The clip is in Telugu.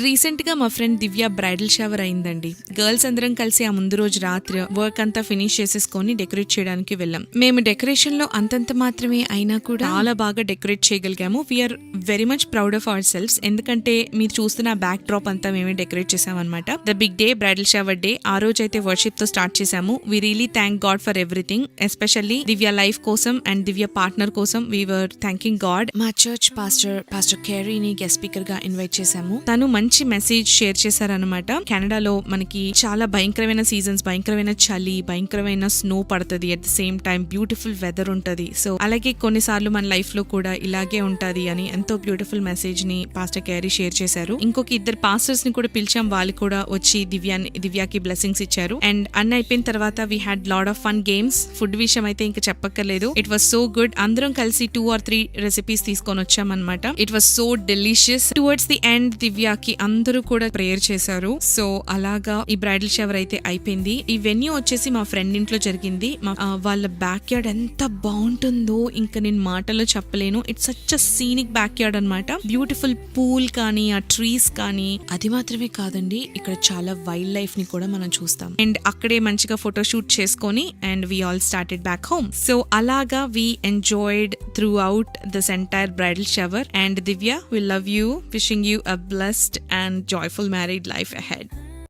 రీసెంట్ గా మా ఫ్రెండ్ దివ్య బ్రైడల్ షవర్ అయిందండి. గర్ల్స్ అందరం కలిసి ఆ ముందు రోజు రాత్రి వర్క్ అంతా ఫినిష్ చేసేసుకొని డెకరేట్ చేయడానికి వెళ్ళాం. మేము డెకరేషన్ లో అంతంత మాత్రమే అయినా కూడా చాలా బాగా డెకరేట్ చేయగలిగాము. We are very much proud of ourselves. ఎందుకంటే మీరు చూస్తున్న బ్యాక్ డ్రాప్ అంతా మేమే డెకరేట్ చేసాం అనమాట. The big day bridal shower day. ఆ రోజు అయితే వర్షిప్ తో స్టార్ట్ చేసాము. We really thank God for everything, especially Divya life కోసం అండ్ దివ్య పార్ట్నర్ కోసం వీ వర్ థ్యాంకింగ్ గాడ్. మా చర్చ్ పాస్టర్ కేరీని గెస్ట్ స్పీకర్ గా ఇన్వైట్ చేశాము. తను మంచి మెసేజ్ షేర్ చేశారనమాట. కెనడాలో మనకి చాలా భయంకరమైన సీజన్స్, భయంకరమైన చలి, భయంకరమైన స్నో పడుతుంది. At the same time beautiful weather ఉంటది. సో అలాగే కొన్నిసార్లు మన లైఫ్ లో కూడా ఇలాగే ఉంటది అని ఎంతో బ్యూటిఫుల్ మెసేజ్ ని పాస్టర్ క్యారీ షేర్ చేశారు. ఇంకొక ఇద్దరు పాస్టర్స్ ని కూడా పిలిచాం. వాళ్ళు కూడా వచ్చి దివ్యాకి బ్లెస్సింగ్స్ ఇచ్చారు. అండ్ అన్ని అయిపోయిన తర్వాత we had lot of fun games. Food విషయం అయితే ఇంకా చెప్పక్కర్లేదు. It was so good. అందరం కలిసి 2 or 3 రెసిపీస్ తీసుకొని వచ్చామన్నమాట. It was so delicious. Towards the end దివ్యాకి అందరూ కూడా ప్రేయర్ చేశారు. సో అలాగా ఈ బ్రైడల్ షవర్ అయితే అయిపోయింది. ఈ వెన్యూ వచ్చేసి మా ఫ్రెండ్ ఇంట్లో జరిగింది. వాళ్ళ బ్యాక్ యార్డ్ ఎంత బాగుంటుందో ఇంకా నేను మాటలో చెప్పలేను. It's such a scenic back yard అనమాట. బ్యూటిఫుల్ పూల్ కానీ ఆ ట్రీస్ కానీ. అది మాత్రమే కాదండి, ఇక్కడ చాలా వైల్డ్ లైఫ్ ని కూడా మనం చూస్తాం. అండ్ అక్కడే మంచిగా ఫోటో షూట్ చేసుకొని and we all started back home. So అలాగా we enjoyed throughout this entire bridal shower. And Divya, we love you, wishing you a blessed and joyful married life ahead.